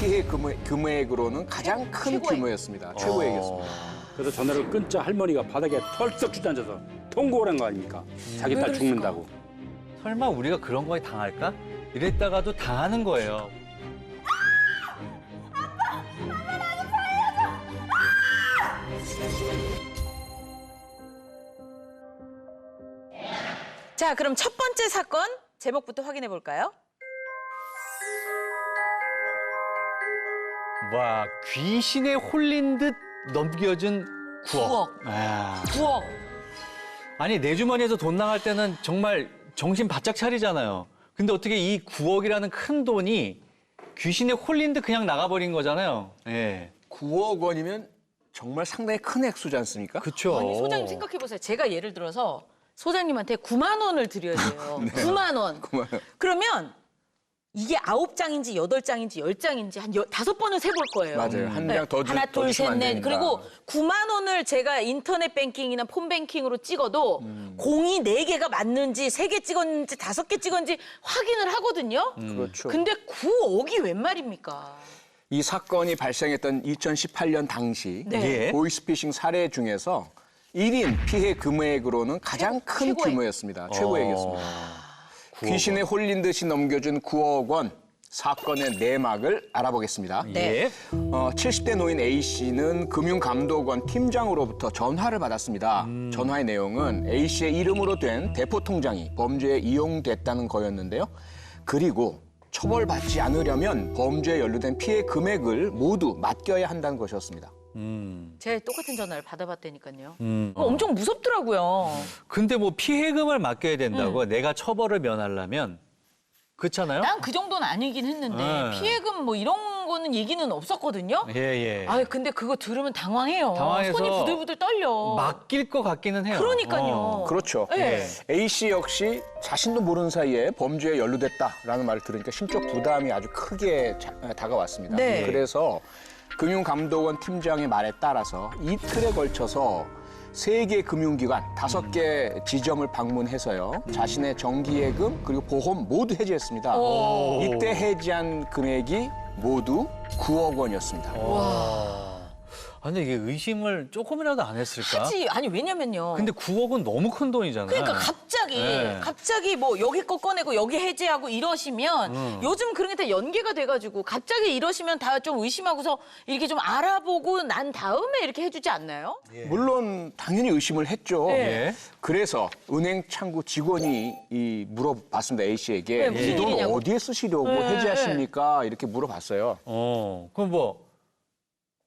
피해 금액으로는 가장 큰 최고액. 규모였습니다. 최고액이었습니다. 그래서 전화를 끊자 할머니가 바닥에 털썩 주저앉아서 통곡을 한 거 아닙니까? 자기 딸 죽는다고. 설마 우리가 그런 거에 당할까? 이랬다가도 당하는 거예요. 자, 그럼 첫 번째 사건 제목부터 확인해 볼까요? 와, 귀신에 홀린 듯 넘겨준 9억. 9억. 아니, 내 주머니에서 돈 나갈 때는 정말 정신 바짝 차리잖아요. 근데 어떻게 이 9억이라는 큰 돈이 귀신에 홀린 듯 그냥 나가버린 거잖아요. 예. 9억 원이면 정말 상당히 큰 액수지 않습니까? 그쵸. 아니, 소장님 생각해 보세요. 제가 예를 들어서 소장님한테 9만 원을 드려야 돼요. 9만 원. 9만 원. 그러면 이게 9장인지 8장인지 10장인지 한 5번은 세볼 거예요. 맞아요. 한 장 더 하나, 둘, 셋, 주시면 안 넷. 됩니다. 그리고 9만 원을 제가 인터넷 뱅킹이나 폰 뱅킹으로 찍어도 공이 4개가 맞는지 3개 찍었는지 5개 찍었는지 확인을 하거든요. 그렇죠. 근데 9억이 웬 말입니까? 이 사건이 발생했던 2018년 당시 네. 예. 보이스피싱 사례 중에서 1인 피해 금액으로는 가장 큰 최고액. 규모였습니다. 최고액이었습니다. 귀신에 홀린 듯이 넘겨준 9억 원 사건의 내막을 알아보겠습니다. 네. 70대 노인 A씨는 금융감독원 팀장으로부터 전화를 받았습니다. 전화의 내용은 A씨의 이름으로 된 대포통장이 범죄에 이용됐다는 거였는데요. 그리고 처벌받지 않으려면 범죄에 연루된 피해 금액을 모두 맡겨야 한다는 것이었습니다. 제가 똑같은 전화를 받아봤다니까요. 엄청 무섭더라고요. 근데 뭐 피해금을 맡겨야 된다고 내가 처벌을 면하려면 그렇잖아요? 난 그 정도는 아니긴 했는데 네. 피해금 뭐 이런 거는 얘기는 없었거든요. 예, 예. 아 근데 그거 들으면 당황해요. 당황해서 손이 부들부들 떨려. 맡길 것 같기는 해요. 그러니까요. 그렇죠. 네. A씨 역시 자신도 모르는 사이에 범죄에 연루됐다라는 말을 들으니까 심적 부담이 아주 크게 다가왔습니다. 네. 그래서 금융감독원 팀장의 말에 따라서 이틀에 걸쳐서 3개 금융기관, 5개 지점을 방문해서요. 자신의 정기예금 그리고 보험 모두 해지했습니다. 이때 해지한 금액이 모두 9억 원이었습니다. 아, 근데 이게 의심을 조금이라도 안 했을까? 하지. 아니 왜냐면요. 근데 9억은 너무 큰 돈이잖아요. 그러니까 네. 갑자기 뭐 여기 거 꺼내고 여기 해제하고 이러시면 요즘 그런 게 다 연계가 돼가지고 갑자기 이러시면 다 좀 의심하고서 이렇게 좀 알아보고 난 다음에 이렇게 해주지 않나요? 물론 당연히 의심을 했죠. 네. 그래서 은행 창구 직원이 물어봤습니다. A씨에게 네, 무슨 이 돈 일이냐고. 어디에 쓰시려고 해지하십니까? 이렇게 물어봤어요. 그럼 뭐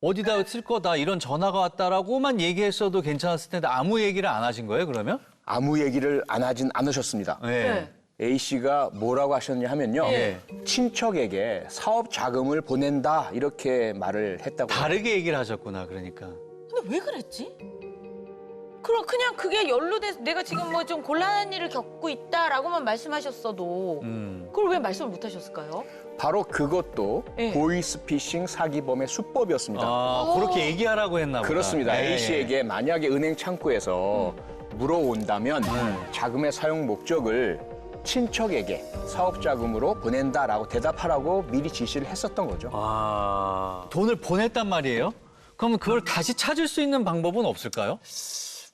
어디다 쓸 거다 이런 전화가 왔다라고만 얘기했어도 괜찮았을 텐데 아무 얘기를 안 하신 거예요, 그러면? 아무 얘기를 안 하진 않으셨습니다. 네. A씨가 뭐라고 하셨냐 하면요. 네. 친척에게 사업 자금을 보낸다 이렇게 말을 했다고. 다르게 얘기를 하셨구나, 그러니까. 근데 왜 그랬지? 그럼 그냥 그게 연루돼서 내가 지금 뭐 좀 곤란한 일을 겪고 있다라고만 말씀하셨어도 그걸 왜 말씀을 못 하셨을까요? 바로 그것도 네. 보이스피싱 사기범의 수법이었습니다. 아, 그렇게 얘기하라고 했나 보다. 그렇습니다. 예, A씨에게 만약에 은행 창구에서 물어온다면 자금의 사용 목적을 친척에게 사업 자금으로 보낸다라고 대답하라고 미리 지시를 했었던 거죠. 돈을 보냈단 말이에요? 그러면 그걸 다시 찾을 수 있는 방법은 없을까요?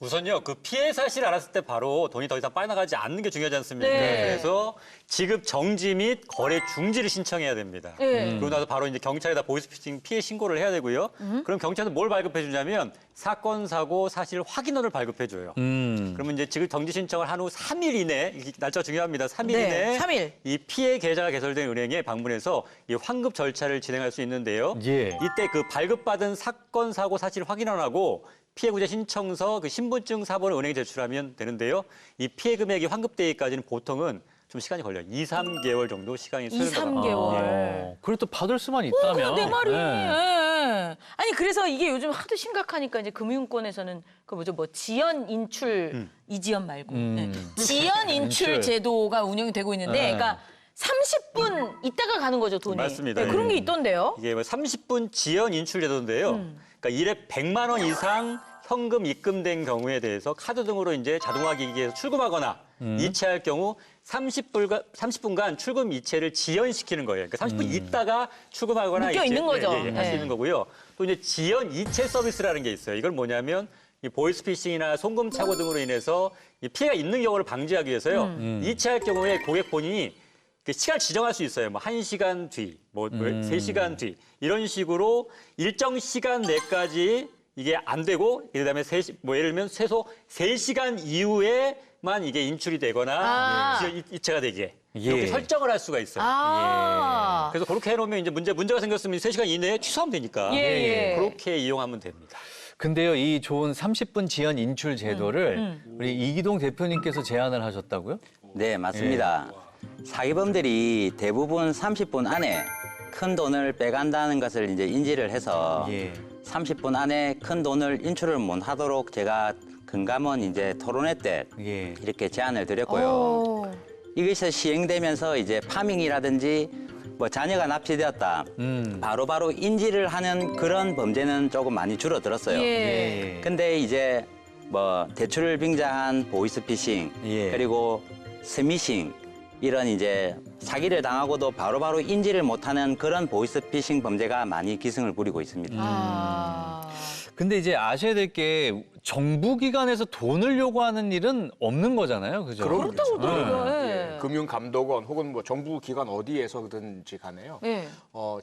우선요, 그 피해 사실을 알았을 때 바로 돈이 더 이상 빠져나가지 않는 게 중요하지 않습니까? 네. 그래서 지급 정지 및 거래 중지를 신청해야 됩니다. 네. 그러고 나서 바로 이제 경찰에다 보이스피싱 피해 신고를 해야 되고요. 그럼 경찰은 뭘 발급해 주냐면 사건 사고 사실 확인원을 발급해 줘요. 그러면 이제 지급 정지 신청을 한 후 3일 이내, 이 날짜가 중요합니다. 3일 네, 이내 3일. 이 피해 계좌가 개설된 은행에 방문해서 이 환급 절차를 진행할 수 있는데요. 예. 이때 그 발급받은 사건 사고 사실 확인원하고 피해 구제 신청서 그 신분증 사본을 은행에 제출하면 되는데요. 이 피해 금액이 환급되기까지는 보통은 좀 시간이 걸려요. 2, 3개월 정도 시간이 2, 소요된다고 3개월. 그리고 또 받을 수만 있다면. 내 말이. 네. 예. 아니 그래서 이게 요즘 하도 심각하니까 이제 금융권에서는 그 뭐죠 뭐 지연 인출 이지연 말고 지연 인출 인출. 제도가 운영이 되고 있는데, 네. 그러니까 30분 있다가 가는 거죠 돈이. 맞습니다. 네, 그런 게 있던데요. 이게 뭐 30분 지연 인출 제도인데요. 그러니까 일에 100만 원 이상 현금 입금된 경우에 대해서 카드 등으로 이제 자동화 기기에서 출금하거나 이체할 경우 30분간 출금 이체를 지연시키는 거예요. 그러니까 30분 있다가 출금하거나 묶여 있는 거죠. 할 수 네. 있는 거고요. 또 이제 지연 이체 서비스라는 게 있어요. 이건 뭐냐면 이 보이스피싱이나 송금 착오 등으로 인해서 이 피해가 있는 경우를 방지하기 위해서요. 이체할 경우에 고객 본인이 그 시간을 지정할 수 있어요. 뭐 1시간 뒤, 뭐 3시간 뒤 이런 식으로 일정 시간 내까지 이게 안 되고 그다음에 뭐 예를 들면 최소 3시간 이후에만 이게 인출이 되거나 이체가 되게 이렇게 예. 설정을 할 수가 있어요. 아. 그래서 그렇게 해놓으면 이제 문제가 생겼으면 3시간 이내에 취소하면 되니까 예. 그렇게 이용하면 됩니다. 근데요, 이 좋은 30분 지연 인출 제도를 우리 이기동 대표님께서 제안을 하셨다고요? 네, 맞습니다. 사기범들이 대부분 30분 안에 큰 돈을 빼간다는 것을 이제 인지를 해서 예. 30분 안에 큰 돈을 인출을 못 하도록 제가 금감원 이제 토론회 때 예. 이렇게 제안을 드렸고요. 이것이 시행되면서 이제 파밍이라든지 뭐 자녀가 납치되었다. 바로바로 인지를 하는 그런 범죄는 조금 많이 줄어들었어요. 예. 근데 이제 뭐 대출을 빙자한 보이스피싱 예. 그리고 스미싱 이런 이제 사기를 당하고도 바로바로 인지를 못하는 그런 보이스피싱 범죄가 많이 기승을 부리고 있습니다. 근데 이제 아셔야 될 게 정부 기관에서 돈을 요구하는 일은 없는 거잖아요. 그죠? 그렇다고 그러더라고요. 예. 금융감독원 혹은 뭐 정부 기관 어디에서든지 간에요. 예.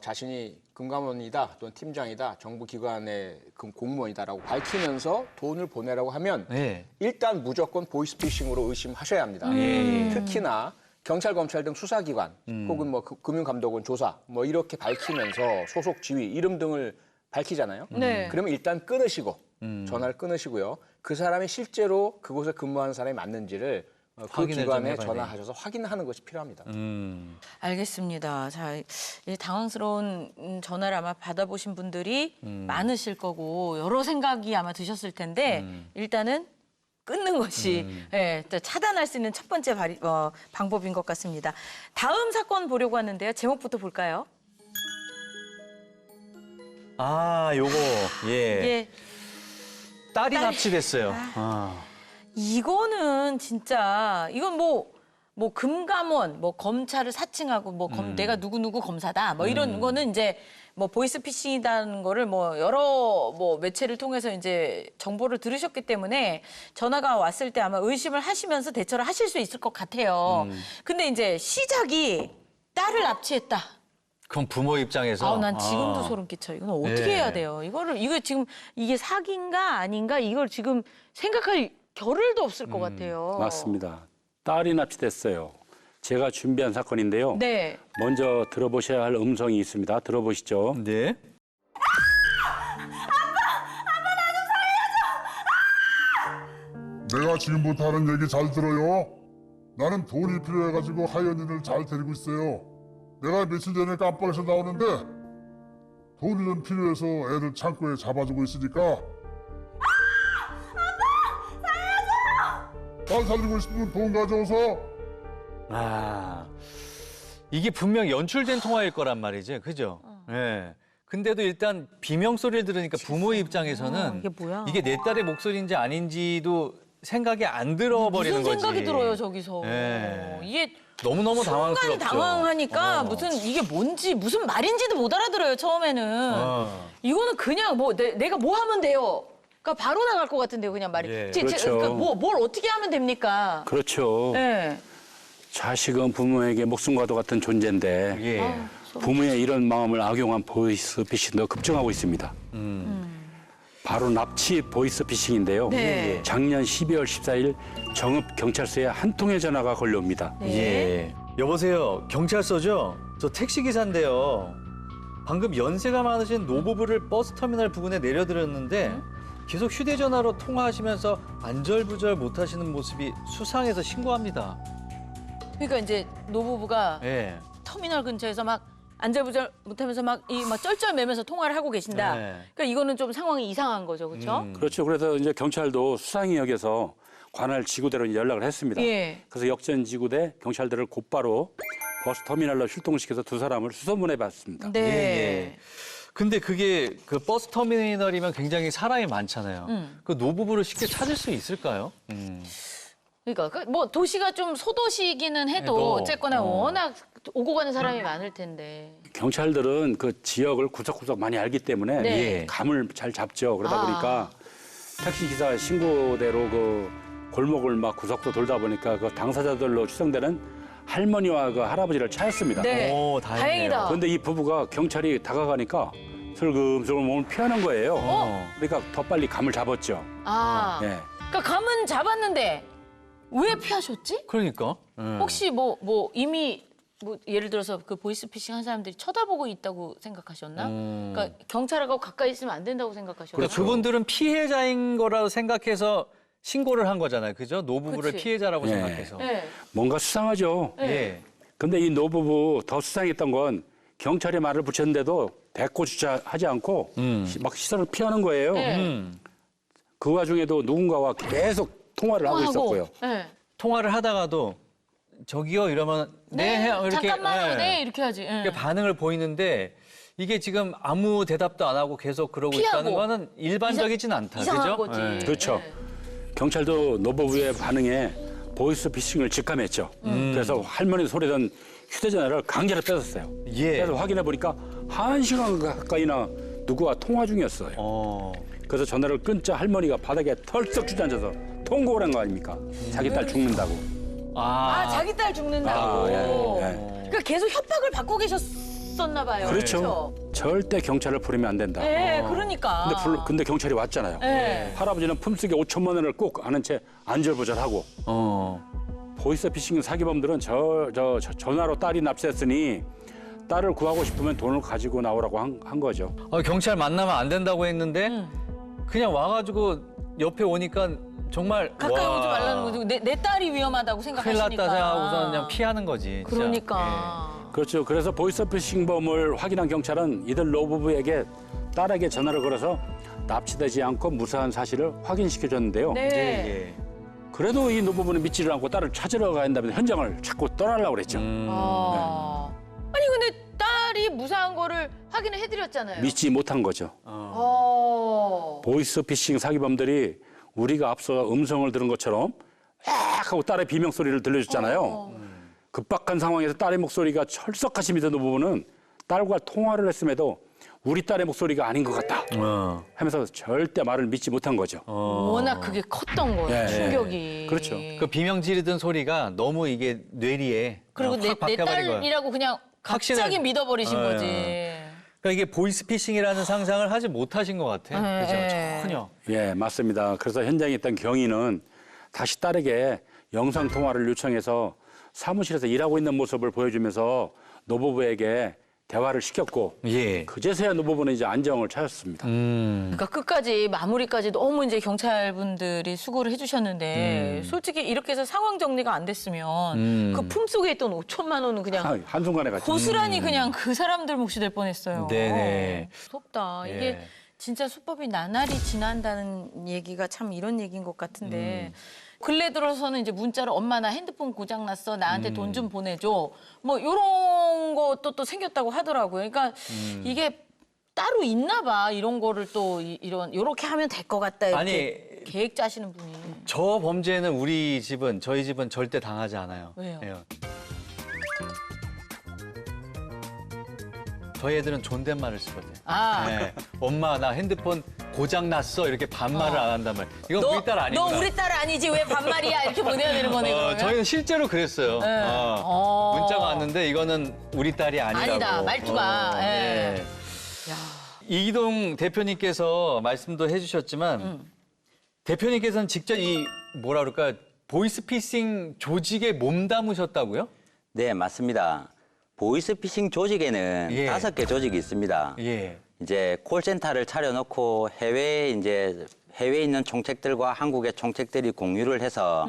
자신이 금감원이다 또는 팀장이다 정부 기관의 공무원이다라고 밝히면서 돈을 보내라고 하면 네. 일단 무조건 보이스피싱으로 의심하셔야 합니다. 특히나 경찰, 검찰 등 수사기관 혹은 뭐 금융감독원 조사 뭐 이렇게 밝히면서 소속 지위, 이름 등을 밝히잖아요. 네. 그러면 일단 끊으시고 전화를 끊으시고요. 그 사람이 실제로 그곳에 근무하는 사람이 맞는지를 그 확인을 좀 기관에 해봐야 전화하셔서 확인하는 것이 필요합니다. 알겠습니다. 자, 이 당황스러운 전화를 아마 받아보신 분들이 많으실 거고 여러 생각이 아마 드셨을 텐데 일단은 끊는 것이 예, 또 차단할 수 있는 첫 번째 방법인 것 같습니다. 다음 사건 보려고 하는데요. 제목부터 볼까요? 아, 요거. 예. 예. 딸이 딸- 납치됐어요. 이거는 진짜 이건 뭐 금감원, 뭐 검찰을 사칭하고 뭐 내가 누구누구 검사다 뭐 이런 거는 이제 뭐 보이스피싱이라는 거를 뭐 여러 뭐 매체를 통해서 이제 정보를 들으셨기 때문에 전화가 왔을 때 아마 의심을 하시면서 대처를 하실 수 있을 것 같아요. 근데 이제 시작이 딸을 납치했다. 그럼 부모 입장에서. 난 지금도 소름 끼쳐. 이건 어떻게 네. 해야 돼요? 이거 지금 이게 사기인가 아닌가 이걸 지금 생각할 겨를도 없을 것 같아요. 맞습니다. 딸이 납치됐어요. 제가 준비한 사건인데요. 네. 먼저 들어보셔야 할 음성이 있습니다. 들어보시죠. 네. 내가 지금부터 하는 얘기 잘 들어요. 나는 돈이 필요해가지고 하연이를 잘 데리고 있어요. 내가 며칠 전에 깜빡해서 나오는데 돈이 좀 필요해서 애들 창고에 잡아주고 있으니까 딸 살리고 싶으면 돈 가져오서. 아, 이게 분명 연출된 통화일 거란 말이죠. 그죠? 예. 근데도 일단 비명 소리를 들으니까 부모의 입장에서는 이게 뭐야? 이게 내 딸의 목소리인지 아닌지도 생각이 안 들어버리는 무슨 거지. 생각이 들어요 저기서. 네. 이게 너무너무 순간 당황스럽죠. 당황하니까 무슨 이게 뭔지 무슨 말인지도 못 알아들어요 처음에는. 이거는 그냥 뭐 내가 뭐 하면 돼요. 그러니까 바로 나갈 것 같은데요 그냥 말이. 예. 그렇죠. 그러니까 뭘 어떻게 하면 됩니까? 그렇죠. 네. 자식은 부모에게 목숨과도 같은 존재인데 예. 부모의 이런 마음을 악용한 보이스피싱도 급증하고 있습니다. 바로 납치 보이스피싱인데요. 네. 작년 12월 14일 정읍경찰서에 한 통의 전화가 걸려옵니다. 네. 예. 여보세요. 경찰서죠? 저 택시기사인데요. 방금 연세가 많으신 노부부를 버스터미널 부근에 내려드렸는데 계속 휴대전화로 통화하시면서 안절부절 못하시는 모습이 수상해서 신고합니다. 그러니까 이제 노부부가 예. 터미널 근처에서 막 안절부절 못하면서 막 쩔쩔매면서 통화를 하고 계신다. 네. 그러니까 이거는 좀 상황이 이상한 거죠, 그렇죠? 그렇죠. 그래서 이제 경찰도 수상히 여겨서 관할 지구대로 연락을 했습니다. 예. 그래서 역전지구대 경찰들을 곧바로 버스터미널로 출동시켜서 두 사람을 수소문해 봤습니다. 네. 예. 근데 그게 그 버스 터미널이면 굉장히 사람이 많잖아요. 그 노부부를 쉽게 찾을 수 있을까요? 그러니까 뭐 도시가 좀 소도시이기는 해도 해도, 어쨌거나 워낙 오고 가는 사람이 많을 텐데. 경찰들은 그 지역을 구석구석 많이 알기 때문에 네. 감을 잘 잡죠. 그러다 아. 보니까 택시 기사 신고대로 그 골목을 막 구석구석 돌다 보니까 그 당사자들로 추정되는 할머니와 그 할아버지를 찾았습니다. 네. 오, 다행이네요. 다행이다. 그런데 이 부부가 경찰이 다가가니까 슬금슬금 몸을 피하는 거예요. 어? 그러니까 더 빨리 감을 잡았죠. 아, 예. 그러니까 감은 잡았는데 왜 피하셨지? 그러니까. 혹시 뭐 이미 뭐 예를 들어서 그 보이스피싱 한 사람들이 쳐다보고 있다고 생각하셨나? 그러니까 경찰하고 가까이 있으면 안 된다고 생각하셨나? 그러니까 그분들은 피해자인 거라고 생각해서 신고를 한 거잖아요. 그죠? 노부부를 그치. 피해자라고 네. 생각해서. 네. 뭔가 수상하죠. 예. 근데 이 노부부 더 수상했던 건 경찰에 말을 붙였는데도 대꾸조차 하지 않고 막 시선을 피하는 거예요. 네. 그 와중에도 누군가와 계속 통화를 하고 있었고요. 네. 통화를 하다가도 저기요 이러면 네, 해요. 이렇게 잠깐만요. 예. 네, 이렇게 하지. 예. 이렇게 반응을 보이는데 이게 지금 아무 대답도 안 하고 계속 그러고 피하고. 있다는 거는 일반적이진 않다. 이상한 그죠? 거지. 예. 그렇죠. 네. 경찰도 노부부의 반응에 보이스 피싱을 직감했죠. 그래서 할머니 소리던 휴대전화를 강제로 뺏었어요. 예. 그래서 확인해 보니까 1시간 가까이나 누구와 통화 중이었어요. 그래서 전화를 끊자 할머니가 바닥에 털썩 주저앉아서 통곡을 한 거 아닙니까? 자기 딸 죽는다고. 아, 자기 딸 죽는다고. 아, 예, 예. 그러니까 계속 협박을 받고 계셨었나 봐요. 그렇죠. 절대 경찰을 부르면 안 된다. 네, 그러니까. 근데 경찰이 왔잖아요. 네. 할아버지는 품속에 5천만 원을 꼭 아는 채 안절부절하고 보이스 피싱 사기범들은 전화로 딸이 납치됐으니 딸을 구하고 싶으면 돈을 가지고 나오라고 한 거죠. 경찰 만나면 안 된다고 했는데 그냥 와가지고 옆에 오니까 정말 가까이 와, 오지 말라는 거죠. 내 딸이 위험하다고 큰일 생각하시니까. 났다 생각하고서 그냥 피하는 거지. 진짜. 그러니까. 그렇죠. 그래서 보이스 피싱범을 확인한 경찰은 이들 노부부에게 딸에게 전화를 걸어서 납치되지 않고 무사한 사실을 확인시켜줬는데요. 네. 예, 예. 그래도 이 노부부는 믿지를 않고 딸을 찾으러 간다면서 현장을 자꾸 떠나려고 그랬죠. 아니 근데 딸이 무사한 거를 확인을 해드렸잖아요. 믿지 못한 거죠. 보이스 피싱 사기범들이 우리가 앞서 음성을 들은 것처럼 악 하고 딸의 비명 소리를 들려줬잖아요. 급박한 상황에서 딸의 목소리가 철석같이 믿은 부부는 딸과 통화를 했음에도 우리 딸의 목소리가 아닌 것 같다 하면서 절대 말을 믿지 못한 거죠. 워낙 그게 컸던 거예요. 예, 충격이. 그렇죠. 그 비명 지르던 소리가 너무 이게 뇌리에 그리고 확 내 박혀버린 거야. 딸이라고 그냥 갑자기 확신을- 믿어버리신 예. 거지. 그러니까 이게 보이스피싱이라는 상상을 하지 못하신 것 같아. 네. 그죠? 전혀. 예, 맞습니다. 그래서 현장에 있던 경위는 다시 딸에게 영상 통화를 요청해서 사무실에서 일하고 있는 모습을 보여주면서 노부부에게 대화를 시켰고 예. 그제서야 노부부는 이제 안정을 찾았습니다. 그러니까 끝까지 마무리까지 너무 이제 경찰분들이 수고를 해주셨는데 솔직히 이렇게 해서 상황 정리가 안 됐으면 그 품속에 있던 5천만 원은 그냥 한순간에 갔죠. 고스란히 그냥 그 사람들 몫이 될 뻔했어요. 네네. 무섭다. 예. 이게 진짜 수법이 나날이 지난다는 얘기가 참 이런 얘기인 것 같은데 근래 들어서는 이제 문자로 엄마 나 핸드폰 고장 났어 나한테 돈 좀 보내줘 뭐 이런 것도 또 생겼다고 하더라고요. 그러니까 이게 따로 있나 봐 이런 거를 또 이런 요렇게 하면 될 것 같다 이렇게 아니, 계획 짜시는 분이. 저 범죄는 저희 집은 절대 당하지 않아요. 왜요? 예. 저희 애들은 존댓말을 쓰거든. 아. 네. 엄마 나 핸드폰 고장 났어 이렇게 반말을 안 한단 말이야. 이건 우리 딸 아니구나. 너 우리 딸 아니지 왜 반말이야 이렇게 보내야 되는 거네 그러면. 저희는 실제로 그랬어요. 문자가 왔는데 이거는 우리 딸이 아니라고. 아니다, 말투가. 예. 네. 이기동 대표님께서 말씀도 해주셨지만 대표님께서는 직접 이 뭐라 그럴까 보이스피싱 조직에 몸담으셨다고요? 네, 맞습니다. 보이스피싱 조직에는 예. 5개 조직이 있습니다. 예. 이제 콜센터를 차려놓고 해외에 있는 총책들과 한국의 총책들이 공유를 해서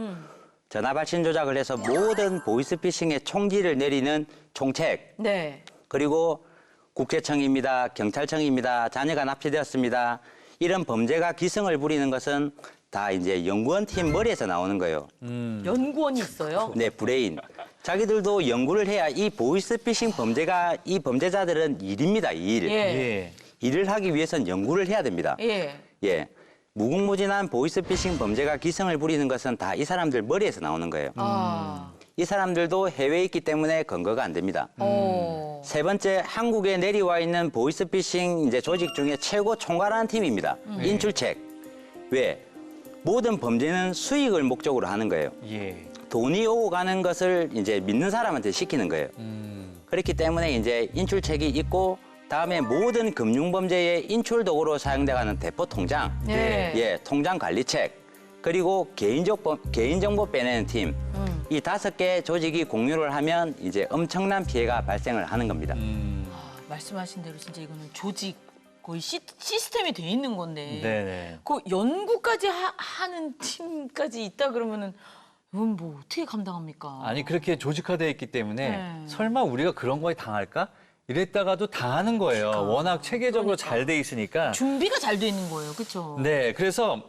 전화 발신 조작을 해서 모든 보이스피싱의 총지를 내리는 총책. 네. 그리고 국세청입니다. 경찰청입니다. 자녀가 납치되었습니다. 이런 범죄가 기승을 부리는 것은 다 이제 연구원 팀 머리에서 나오는 거예요. 연구원이 있어요. 네, 브레인. 자기들도 연구를 해야 이 보이스피싱 범죄가 이 범죄자들은 일입니다, 일. 예. 예. 일을 하기 위해선 연구를 해야 됩니다. 예. 예. 무궁무진한 보이스피싱 범죄가 기승을 부리는 것은 다 이 사람들 머리에서 나오는 거예요. 이 사람들도 해외에 있기 때문에 근거가 안 됩니다. 세 번째, 한국에 내려와 있는 보이스피싱 이제 조직 중에 최고 총괄하는 팀입니다. 인출책. 왜? 모든 범죄는 수익을 목적으로 하는 거예요. 예. 돈이 오고 가는 것을 이제 믿는 사람한테 시키는 거예요. 그렇기 때문에 이제 인출책이 있고 다음에 모든 금융범죄의 인출 도구로 사용돼가는 대포 통장, 네. 예, 통장 관리책, 그리고 개인정보 빼내는 팀, 이 5개 조직이 공유를 하면 이제 엄청난 피해가 발생을 하는 겁니다. 말씀하신 대로 진짜 이거는 조직 거의 시스템이 돼 있는 건데. 네네. 그 연구까지 하는 팀까지 있다 그러면은 이건 뭐 어떻게 감당합니까? 아니 그렇게 조직화되어 있기 때문에 네. 설마 우리가 그런 거에 당할까? 이랬다가도 당하는 거예요. 워낙 체계적으로 잘 돼 있으니까. 준비가 잘 돼 있는 거예요, 그렇죠? 네, 그래서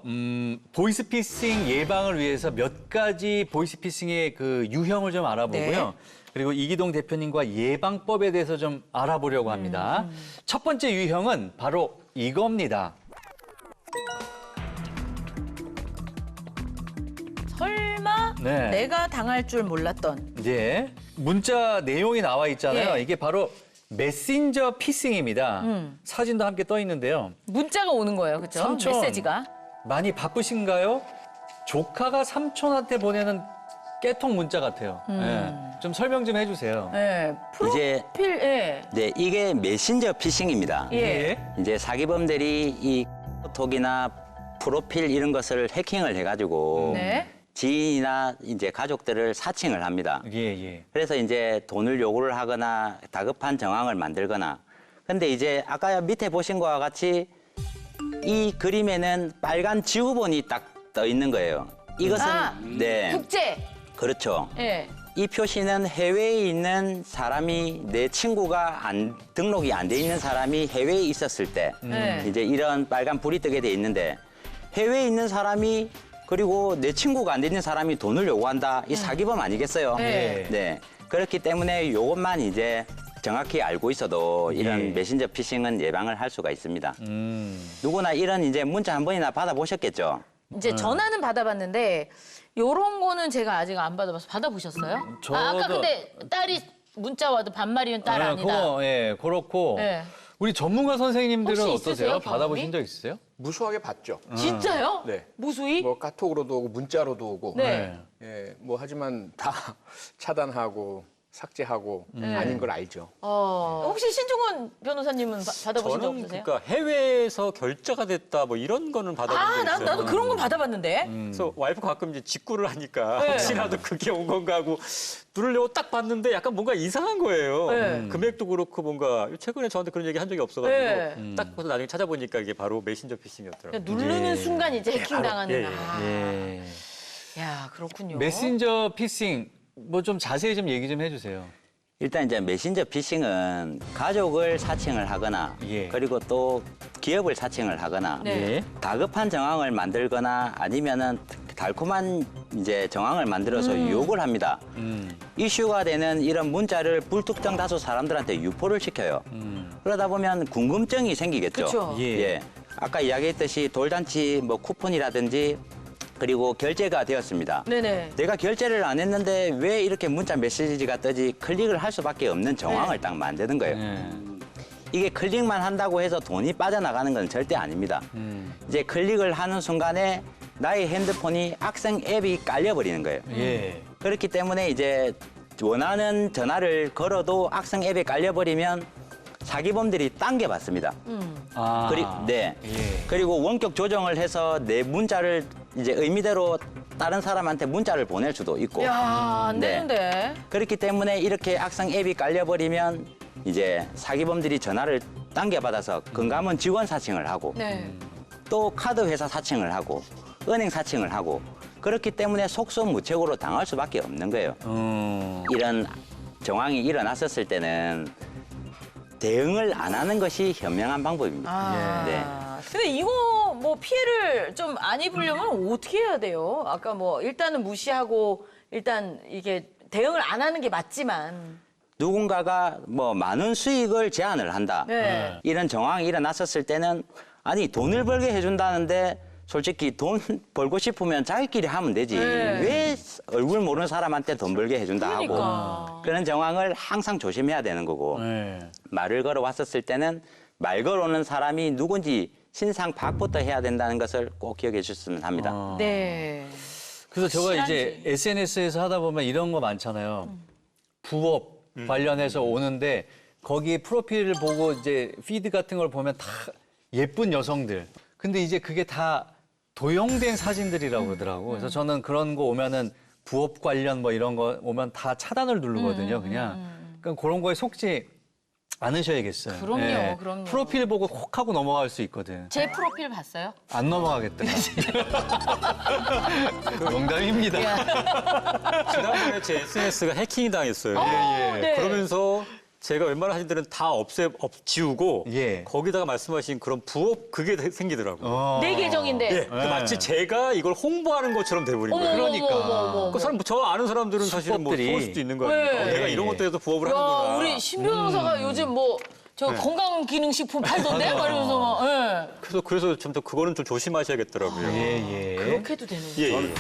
보이스피싱 예방을 위해서 몇 가지 보이스피싱의 그 유형을 좀 알아보고요. 네. 그리고 이기동 대표님과 예방법에 대해서 좀 알아보려고 합니다. 첫 번째 유형은 바로 이겁니다. 설마 네. 내가 당할 줄 몰랐던. 네, 문자 내용이 나와 있잖아요. 예. 이게 바로 메신저 피싱입니다. 사진도 함께 떠 있는데요. 문자가 오는 거예요, 그렇죠? 삼촌. 메시지가. 많이 바쁘신가요? 조카가 삼촌한테 보내는 깨통 문자 같아요. 네, 좀 설명 좀 해주세요. 네, 이제 프로필, 예. 네, 이게 메신저 피싱입니다. 예. 이제 사기범들이 이 톡이나 프로필 이런 것을 해킹을 해가지고 네. 지인이나 이제 가족들을 사칭을 합니다. 예, 예. 그래서 이제 돈을 요구를 하거나 다급한 정황을 만들거나. 근데 이제 아까 밑에 보신 것과 같이 이 그림에는 빨간 지우본이 딱 떠 있는 거예요. 이것은 네, 국제. 그렇죠. 예. 이 표시는 해외에 있는 사람이 내 친구가 등록이 안 돼 있는 사람이 해외에 있었을 때 네. 이제 이런 빨간 불이 뜨게 돼 있는데 해외에 있는 사람이 그리고 내 친구가 안 돼 있는 사람이 돈을 요구한다. 이 사기범 아니겠어요? 네. 네. 그렇기 때문에 이것만 이제 정확히 알고 있어도 이런 예. 메신저 피싱은 예방을 할 수가 있습니다. 누구나 이런 이제 문자 한 번이나 받아보셨겠죠? 이제 전화는 받아봤는데 요런 거는 제가 아직 안 받아봐서 받아보셨어요? 아까 저도- 근데 딸이 문자 와도 반말이면 딸 네, 아니다. 그거, 예, 그렇고. 네. 우리 전문가 선생님들은 혹시 어떠세요? 있으세요, 경험이? 받아보신 적 있으세요? 무수하게 봤죠. 진짜요? 네. 무수히? 뭐 카톡으로도 오고 문자로도 오고. 네. 예, 뭐 하지만 다 차단하고 삭제하고 아닌 걸 알죠. 혹시 신중원 변호사님은 받아보신 적 저는 없으세요? 그러니까 해외에서 결제가 됐다 뭐 이런 거는 받아본 적 있어요. 나도 그런 건 받아봤는데. 그래서 와이프 가끔 이제 직구를 하니까 네. 혹시라도 그게 온 건가 하고 누르려고 딱 봤는데 약간 뭔가 이상한 거예요. 네. 금액도 그렇고 뭔가 최근에 저한테 그런 얘기 한 적이 없어가지고 네. 딱 봐서 나중에 찾아보니까 이게 바로 메신저 피싱이었더라고요. 그냥 누르는 순간 이제 해킹 당하는. 예, 예. 예. 야, 그렇군요. 메신저 피싱, 뭐 좀 자세히 좀 얘기 좀 해주세요. 일단 이제 메신저 피싱은 가족을 사칭을 하거나 예. 그리고 또 기업을 사칭을 하거나 네. 예. 다급한 정황을 만들거나 아니면은 달콤한 이제 정황을 만들어서 유혹을 합니다. 이슈가 되는 이런 문자를 불특정 다수 사람들한테 유포를 시켜요. 그러다 보면 궁금증이 생기겠죠. 그쵸. 예. 아까 이야기했듯이 돌잔치 뭐 쿠폰이라든지 그리고 결제가 되었습니다. 네네. 내가 결제를 안 했는데 왜 이렇게 문자 메시지가 뜨지? 클릭을 할 수밖에 없는 정황을 딱 만드는 거예요. 예. 이게 클릭만 한다고 해서 돈이 빠져나가는 건 절대 아닙니다. 이제 클릭을 하는 순간에 나의 핸드폰이 악성 앱이 깔려버리는 거예요. 예. 그렇기 때문에 이제 원하는 전화를 걸어도 악성 앱에 깔려버리면 사기범들이 당겨받습니다. 아. 네. 예. 그리고 원격 조정을 해서 내 문자를 이제 의미대로 다른 사람한테 문자를 보낼 수도 있고. 야, 안 네. 되는데. 그렇기 때문에 이렇게 악성 앱이 깔려버리면 이제 사기범들이 전화를 당겨받아서 금감원 직원 사칭을 하고 네. 또 카드 회사 사칭을 하고 은행 사칭을 하고 그렇기 때문에 속수무책으로 당할 수밖에 없는 거예요. 이런 정황이 일어났었을 때는 대응을 안 하는 것이 현명한 방법입니다. 아. 네. 근데 이거 뭐 피해를 좀 안 입으려면 어떻게 해야 돼요? 아까 뭐 일단은 무시하고 일단 이게 대응을 안 하는 게 맞지만. 누군가가 뭐 많은 수익을 제한을 한다. 네. 이런 정황이 일어났었을 때는 아니 돈을 벌게 해준다는데 솔직히 돈 벌고 싶으면 자기끼리 하면 되지. 왜 얼굴 모르는 사람한테 돈 벌게 해준다 그러니까. 하고. 그런 정황을 항상 조심해야 되는 거고. 네. 말을 걸어왔었을 때는 말 걸어오는 사람이 누군지 신상 파악부터 해야 된다는 것을 꼭 기억해 주셨으면 합니다. 네. 그래서 제가 확실한지. 이제 SNS에서 하다 보면 이런 거 많잖아요. 부업 관련해서 오는데 거기 프로필을 보고 이제 피드 같은 걸 보면 다 예쁜 여성들. 근데 이제 그게 다 도용된 사진들이라고 그러더라고. 그래서 저는 그런 거 오면은 부업 관련 뭐 이런 거 오면 다 차단을 누르거든요, 그냥. 그러니까 그런 거에 속지 않으셔야겠어요. 그럼요, 그럼요. 프로필 보고 혹 하고 넘어갈 수 있거든. 제 프로필 봤어요? 안 넘어가겠다. 농담입니다. 지난번에 제 SNS가 해킹이 당했어요. 네. 그러면서 제가 웬만한 사진들은 다 지우고 예. 거기다가 말씀하신 그런 부업 그게 생기더라고요. 내 계정인데. 예, 그 마치 제가 이걸 홍보하는 것처럼 돼버린 거예요. 그러니까. 그 사람 저 아는 사람들은 사실은 뭐 수법들이. 좋을 수도 있는 거 아닙니까? 네. 내가 이런 것도 해서 부업을 야, 하는구나. 우리 신 변호사가 요즘 뭐 저 건강기능식품 팔던데? 막 이러면서 막, 예. 그래서 좀 더 그거는 좀 조심하셔야겠더라고요. 예. 그렇게 해도 되는 거예요. 예, 예.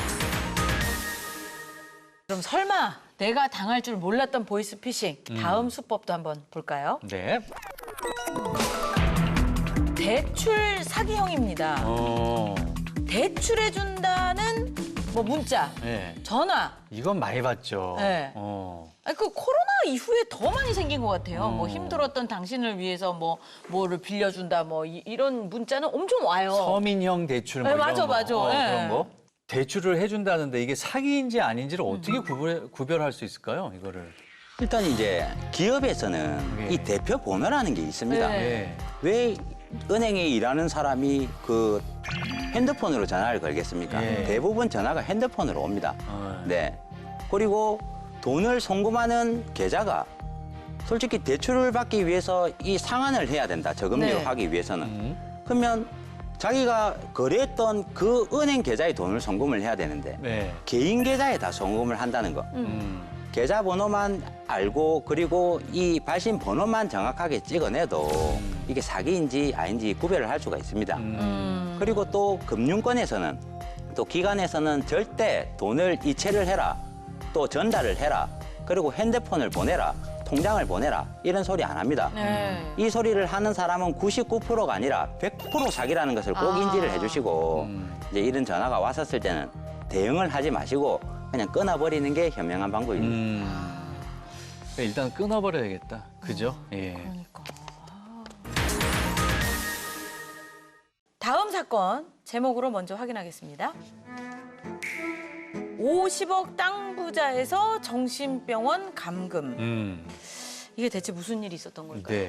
그럼 설마 내가 당할 줄 몰랐던 보이스피싱 다음 수법도 한번 볼까요? 네. 대출 사기형입니다. 대출해준다는 뭐 문자, 네. 전화. 이건 많이 봤죠. 네. 아니, 그 코로나 이후에 더 많이 생긴 것 같아요. 뭐 힘들었던 당신을 위해서 뭐를 빌려준다, 뭐 이런 문자는 엄청 와요. 서민형 대출 뭐 네, 이런 맞아, 거. 맞아. 그런 예. 거. 대출을 해준다는데 이게 사기인지 아닌지를 어떻게 구별할 수 있을까요? 이거를. 일단 이제 기업에서는 예. 이 대표 번호라는 게 있습니다. 네. 네. 왜 은행에 일하는 사람이 그 핸드폰으로 전화를 걸겠습니까? 예. 대부분 전화가 핸드폰으로 옵니다. 어. 네. 그리고 돈을 송금하는 계좌가 솔직히 대출을 받기 위해서 이 상환을 해야 된다. 저금리를 네. 하기 위해서는. 그러면 자기가 거래했던 그 은행 계좌에 돈을 송금을 해야 되는데 네. 개인 계좌에 다 송금을 한다는 거. 계좌 번호만 알고 그리고 이 발신 번호만 정확하게 찍어내도 이게 사기인지 아닌지 구별을 할 수가 있습니다. 그리고 또 금융권에서는 또 기관에서는 절대 돈을 이체를 해라, 또 전달을 해라, 그리고 핸드폰을 보내라, 통장을 보내라 이런 소리 안 합니다. 네. 이 소리를 하는 사람은 99%가 아니라 100% 사기라는 것을 꼭 인지를 해주시고 이제 이런 전화가 왔었을 때는 대응을 하지 마시고 그냥 끊어버리는 게 현명한 방법입니다. 일단 끊어버려야겠다. 그죠? 예. 그러니까. 다음 사건 제목으로 먼저 확인하겠습니다. 50억 땅 부자에서 정신병원 감금. 이게 대체 무슨 일이 있었던 걸까요? 네.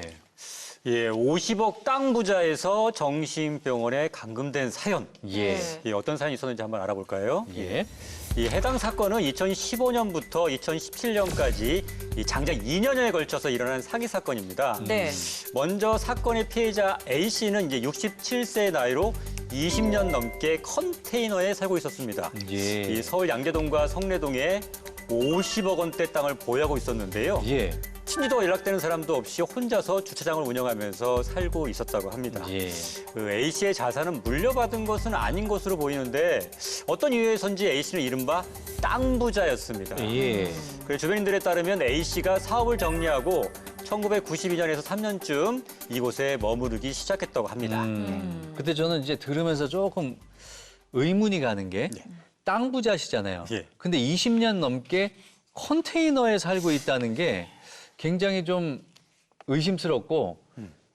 예, 50억 땅 부자에서 정신병원에 감금된 사연. 예. 예, 어떤 사연이 있었는지 한번 알아볼까요? 예. 이 해당 사건은 2015년부터 2017년까지 이 장장 2년여에 걸쳐서 일어난 사기 사건입니다. 네. 먼저 사건의 피해자 A 씨는 이제 67세의 나이로 20년 넘게 컨테이너에 살고 있었습니다. 예. 이 서울 양재동과 성내동에 50억 원대 땅을 보유하고 있었는데요. 예. 친지도 연락되는 사람도 없이 혼자서 주차장을 운영하면서 살고 있었다고 합니다. 예. 그 A 씨의 자산은 물려받은 것은 아닌 것으로 보이는데 어떤 이유에선지 A 씨는 이른바 땅 부자였습니다. 예. 그 주변인들에 따르면 A 씨가 사업을 정리하고 1992년에서 3년쯤 이곳에 머무르기 시작했다고 합니다. 그때 저는 이제 들으면서 조금 의문이 가는 게 땅 부자시잖아요. 예. 근데 20년 넘게 컨테이너에 살고 있다는 게 굉장히 좀 의심스럽고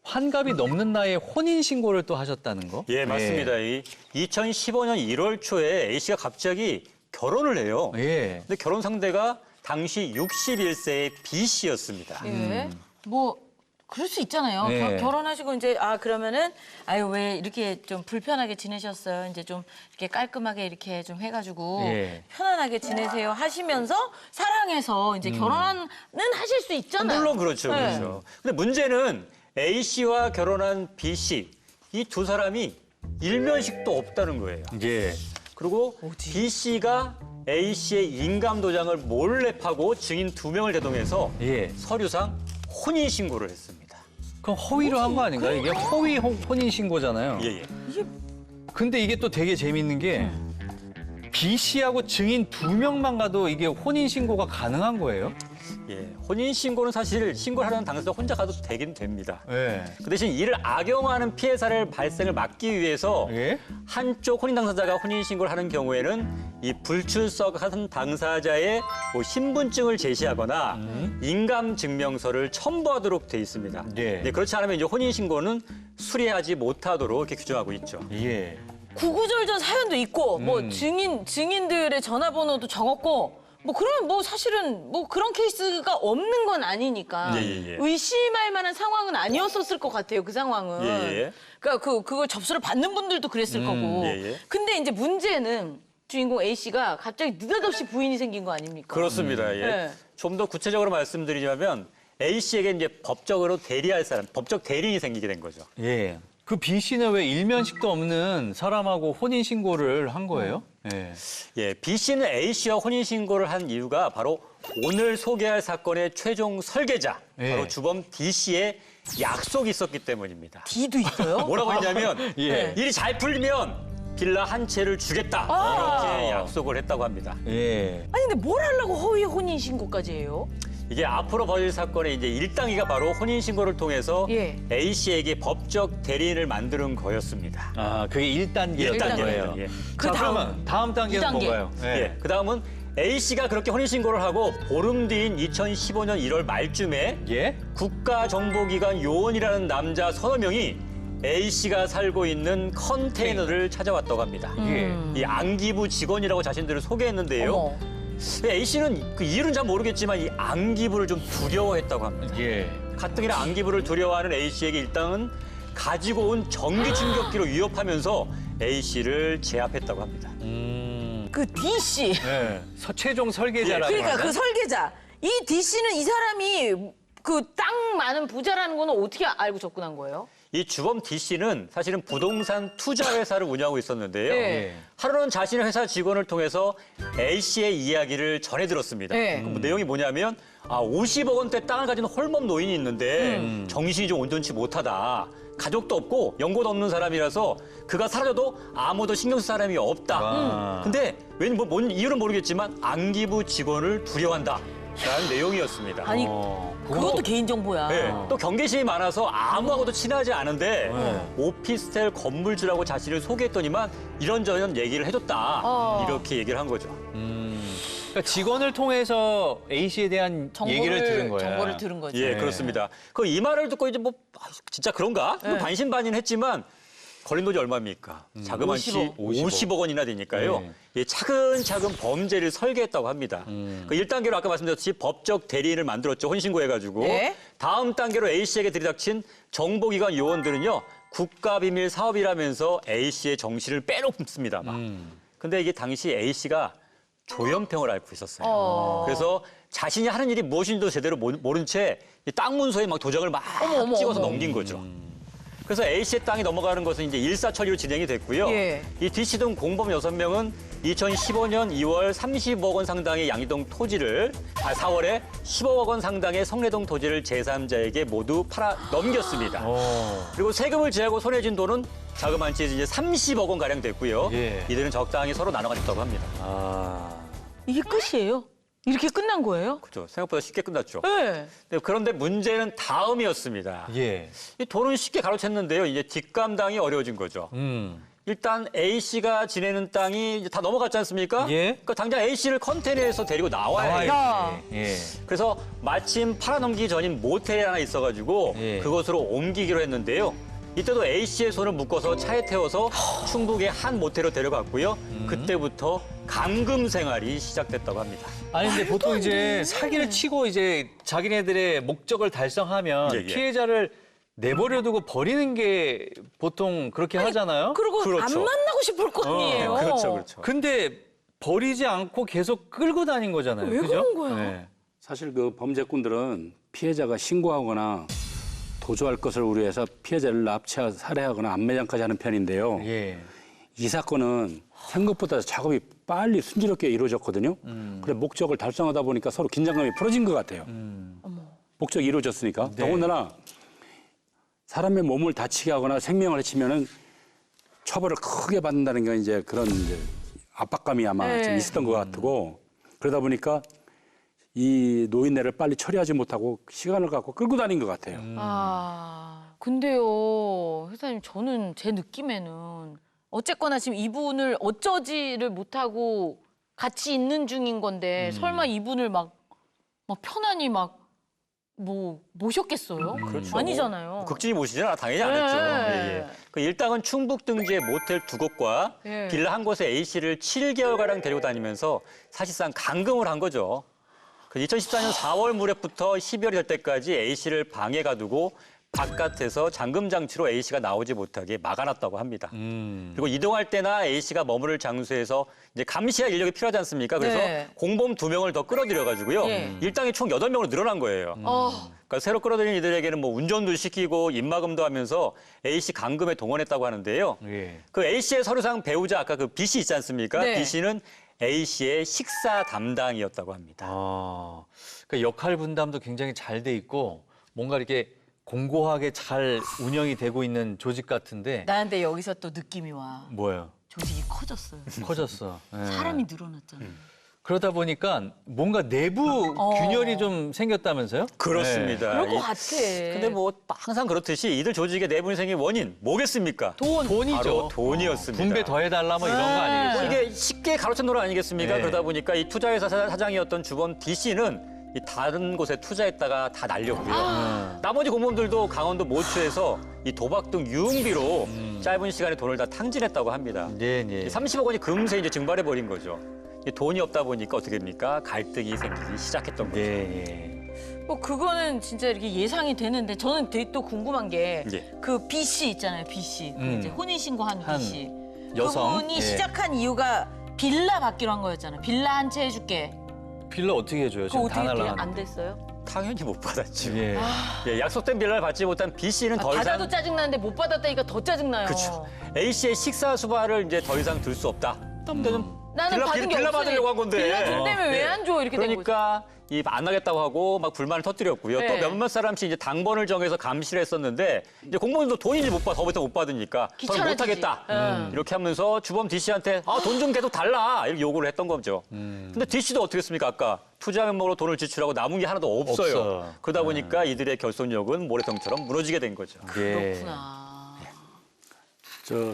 환갑이 넘는 나이에 혼인 신고를 또 하셨다는 거? 예, 맞습니다. 이 2015년 1월 초에 A 씨가 갑자기 결혼을 해요. 예. 근데 결혼 상대가 당시 61세의 B 씨였습니다. 예. 뭐 그럴 수 있잖아요. 네. 결혼하시고 이제 그러면은 아유 왜 이렇게 좀 불편하게 지내셨어요. 이제 좀 이렇게 깔끔하게 이렇게 좀 해가지고 예. 편안하게 지내세요 하시면서 사랑해서 이제 결혼은 하실 수 있잖아요. 물론 그렇죠. 네. 그렇죠. 근데 문제는 A 씨와 결혼한 B 씨, 이 두 사람이 일면식도 없다는 거예요. 예. 그리고 B 씨가 A 씨의 인감 도장을 몰래 파고 증인 2명을 대동해서 예. 서류상 혼인 신고를 했습니다. 그럼 허위로 한 거 아닌가요? 이게 허위 혼인 신고잖아요. 예, 예. 근데 이게 또 되게 재밌는 게 B 씨하고 증인 2명만 가도 이게 혼인 신고가 가능한 거예요? 예, 혼인 신고는 사실 신고를 하려는 당사자 혼자 가도 되긴 됩니다. 네. 그 대신 이를 악용하는 피해 사례 발생을 막기 위해서 예? 한쪽 혼인 당사자가 혼인 신고를 하는 경우에는 이 불출석한 당사자의 뭐 신분증을 제시하거나 인감 증명서를 첨부하도록 돼 있습니다. 예. 네, 그렇지 않으면 이제 혼인 신고는 수리하지 못하도록 이렇게 규정하고 있죠. 예. 구구절절 사연도 있고 뭐 증인들의 전화번호도 적었고 뭐 그러면 뭐 사실은 뭐 그런 케이스가 없는 건 아니니까 예. 의심할 만한 상황은 아니었었을 것 같아요. 그 상황은. 예. 그러니까 그걸 접수를 받는 분들도 그랬을 거고. 예. 근데 이제 문제는 주인공 A 씨가 갑자기 느닷없이 부인이 생긴 거 아닙니까? 그렇습니다. 예. 네. 좀 더 구체적으로 말씀드리자면 A 씨에게 이제 법적으로 대리할 사람, 법적 대리인이 생기게 된 거죠. 예. 그 B 씨는 왜 일면식도 없는 사람하고 혼인 신고를 한 거예요? 예. 예, B 씨는 A 씨와 혼인 신고를 한 이유가 바로 오늘 소개할 사건의 최종 설계자, 예. 바로 주범 D 씨의 약속이 있었기 때문입니다. D도 있어요? 뭐라고 했냐면 예. 일이 잘 풀리면 빌라 한 채를 주겠다. 이렇게 약속을 했다고 합니다. 예. 아니 근데 뭘 하려고 허위 혼인 신고까지 해요? 이게 앞으로 벌어질 사건의 이제 1단계가 바로 혼인 신고를 통해서 예. A 씨에게 법적 대리인을 만드는 거였습니다. 아, 그게 1단계였던 1단계예요. 거예요. 예. 그 자, 다음. 그러면 다음 단계는 2단계. 뭔가요? 예. 그 다음은 A 씨가 그렇게 혼인 신고를 하고 보름 뒤인 2015년 1월 말쯤에 예? 국가정보기관 요원이라는 남자 서너 명이 A 씨가 살고 있는 컨테이너를 찾아왔다고 합니다. 예. 이 안기부 직원이라고 자신들을 소개했는데요. 어머. A 씨는 그 이유는 잘 모르겠지만 이 안기부를 좀 두려워했다고 합니다. 예. 가뜩이나 안기부를 두려워하는 A 씨에게 일단은 가지고 온 전기 충격기로 위협하면서 A 씨를 제압했다고 합니다. 그 D 씨. 예. 최종 설계자라고 그러니까 하죠? 그 설계자. 이 D 씨는 이 사람이 그 땅 많은 부자라는 거는 어떻게 알고 접근한 거예요? 이 주범 D 씨는 사실은 부동산 투자 회사를 운영하고 있었는데요. 네. 하루는 자신의 회사 직원을 통해서 A 씨의 이야기를 전해 들었습니다. 네. 그 내용이 뭐냐면 50억 원대 땅을 가진 홀몸 노인이 있는데 정신이 좀 온전치 못하다. 가족도 없고 연고도 없는 사람이라서 그가 사라져도 아무도 신경 쓸 사람이 없다. 근데 뭔 이유는 모르겠지만 안기부 직원을 두려워한다. 라는 내용이었습니다. 아니 그것도 개인정보야. 네, 또 경계심이 많아서 아무하고도 친하지 않은데 오피스텔 건물주라고 자신을 소개했더니만 이런저런 얘기를 해줬다. 이렇게 얘기를 한 거죠. 그러니까 직원을 통해서 A 씨에 대한 얘기를 들은 거예요. 정보를 들은 거죠. 예, 그렇습니다. 이 말을 듣고 이제 진짜 그런가? 반신반의했지만 걸린 돈이 얼마입니까? 자그마치 50억 원이나 되니까요. 예, 차근차근 범죄를 설계했다고 합니다. 그 1단계로 아까 말씀드렸듯이 법적 대리인을 만들었죠. 혼신고해가지고. 네. 다음 단계로 A 씨에게 들이닥친 정보기관 요원들은요. 국가비밀 사업이라면서 A 씨의 정신을 빼놓습니다. 근데 이게 당시 A 씨가 조현병을 앓고 있었어요. 그래서 자신이 하는 일이 무엇인지도 제대로 모른 채 땅 문서에 막 도장을 막 찍어서 넘긴 거죠. 그래서 A 씨의 땅이 넘어가는 것은 이제 일사천리로 진행이 됐고요. 예. 이 D 씨 등 공범 6명은 2015년 2월 30억 원 상당의 양이동 토지를 4월에 15억 원 상당의 성내동 토지를 제3자에게 모두 팔아 넘겼습니다. 그리고 세금을 제하고 손해진 돈은 자그마치 이제 30억 원 가량 됐고요. 예. 이들은 적당히 서로 나눠 가졌다고 합니다. 이게 끝이에요? 이렇게 끝난 거예요? 그렇죠. 생각보다 쉽게 끝났죠. 네. 그런데 문제는 다음이었습니다. 예. 이 돈은 쉽게 가로챘는데요. 이제 뒷감당이 어려워진 거죠. 일단 A 씨가 지내는 땅이 이제 다 넘어갔지 않습니까? 예. 그러니까 당장 A 씨를 컨테이너에서 데리고 나와야 해요. 야. 예. 그래서 마침 팔아넘기기 전인 모텔이 하나 있어가지고 예. 그곳으로 옮기기로 했는데요. 이때도 A 씨의 손을 묶어서 차에 태워서 충북의 한 모텔로 데려갔고요. 그때부터 감금 생활이 시작됐다고 합니다. 아니 근데 보통 이제 사기를 치고 이제 자기네들의 목적을 달성하면 예, 예. 피해자를 내버려두고 버리는 게 보통 그렇게 하잖아요. 그리고 그렇죠. 안 만나고 싶을 거 아니에요. 그렇죠. 근데 버리지 않고 계속 끌고 다닌 거잖아요. 왜 그죠? 그런 거야? 네. 사실 그 범죄꾼들은 피해자가 신고하거나 도주할 것을 우려해서 피해자를 납치하거나 살해하거나 안매장까지 하는 편인데요. 예. 이 사건은 생각보다 작업이 빨리 순조롭게 이루어졌거든요. 그래 목적을 달성하다 보니까 서로 긴장감이 풀어진 것 같아요. 목적이 이루어졌으니까. 네. 더군다나 사람의 몸을 다치게 하거나 생명을 해치면은 처벌을 크게 받는다는 게 이제 그런 이제 압박감이 아마 네. 좀 있었던 것 같고 그러다 보니까 이 노인네를 빨리 처리하지 못하고 시간을 갖고 끌고 다닌 것 같아요. 근데요, 회사님, 저는 제 느낌에는 어쨌거나 지금 이분을 어쩌지를 못하고 같이 있는 중인 건데 설마 이분을 막 편안히 모셨겠어요? 그렇죠. 아니잖아요. 극진히 모시지는 당연히 않았죠. 네. 예. 그 일당은 충북 등지의 모텔 2곳과 예. 빌라 한 곳에 A 씨를 7개월가량 데리고 다니면서 사실상 감금을 한 거죠. 그 2014년 4월 무렵부터 12월이 될 때까지 A 씨를 방에 가두고 바깥에서 잠금 장치로 A 씨가 나오지 못하게 막아놨다고 합니다. 그리고 이동할 때나 A 씨가 머무를 장소에서 이제 감시할 인력이 필요하지 않습니까? 그래서 네. 공범 2명을 더 끌어들여가지고요. 예. 일당이 총 8명으로 늘어난 거예요. 그러니까 새로 끌어들인 이들에게는 뭐 운전도 시키고 입막음도 하면서 A 씨 감금에 동원했다고 하는데요. 예. 그 A 씨의 서류상 배우자 아까 그 B 씨 있지 않습니까? 네. B 씨는 A 씨의 식사 담당이었다고 합니다. 그러니까 역할 분담도 굉장히 잘 돼 있고 뭔가 이렇게 공고하게 잘 운영이 되고 있는 조직 같은데 나한테 여기서 또 느낌이 와. 뭐예요? 조직이 커졌어요. 커졌어. 예. 사람이 늘어났잖아. 그러다 보니까 뭔가 내부 균열이 좀 생겼다면서요? 그렇습니다. 그럴 것 이- 같아. 근데 뭐 항상 그렇듯이 이들 조직의 내분이 생긴 원인 뭐겠습니까? 돈이죠. 바로 돈이었습니다. 분배 더 해달라 뭐 이런 거 뭐 아니겠어요? 이게 쉽게 가로챈 노릇 아니겠습니까? 네. 그러다 보니까 이 투자회사 사장이었던 주범 D 씨는 이 다른 곳에 투자했다가 다 날렸고요. 나머지 공무원들도 강원도 모처에서 이 도박 등 유흥비로 짧은 시간에 돈을 다 탕진했다고 합니다. 예, 예. 30억 원이 금세 이제 증발해 버린 거죠. 이 돈이 없다 보니까 어떻게 됩니까? 갈등이 생기기 시작했던 거죠. 예, 예. 그거는 진짜 이렇게 예상이 되는데 저는 되게 또 궁금한 게 예. 그 B 씨 있잖아요, B 씨. 그 이제 혼인신고한 한 B 씨. 여성. 그분이 예. 시작한 이유가 빌라 받기로 한 거였잖아요. 빌라 한 채 해줄게. 빌라 어떻게 해줘요? 그거 지금 다 어떻게 날라가는. 안 됐어요? 당연히 못 받았죠. 예. 예, 약속된 빌라를 받지 못한 B 씨는 더 이상 받아도 짜증나는데 못 받았다니까 더 짜증나요. 그렇죠. A 씨의 식사 수발을 이제 더 이상 들 수 없다. 나는 받은 게 빌라 없으니 받으려고 한 건데. 빌라 준다면 왜 안 줘? 이렇게 된 거죠. 그러니까 이 안 하겠다고 하고 막 불만을 터뜨렸고요. 네. 또 몇몇 사람씩 이제 당번을 정해서 감시를 했었는데 이제 공무원도 돈인지 못 받아 더부터 못 받으니까 저는 귀찮아지지. 못 하겠다. 이렇게 하면서 주범 D 씨한테 돈 좀 계속 달라 이렇게 요구를 했던 거죠. 근데 D 씨도 어떻게 했습니까? 아까 투자 명목으로 돈을 지출하고 남은 게 하나도 없어요. 없어. 그러다 보니까 이들의 결속력은 모래성처럼 무너지게 된 거죠. 예. 그렇구나.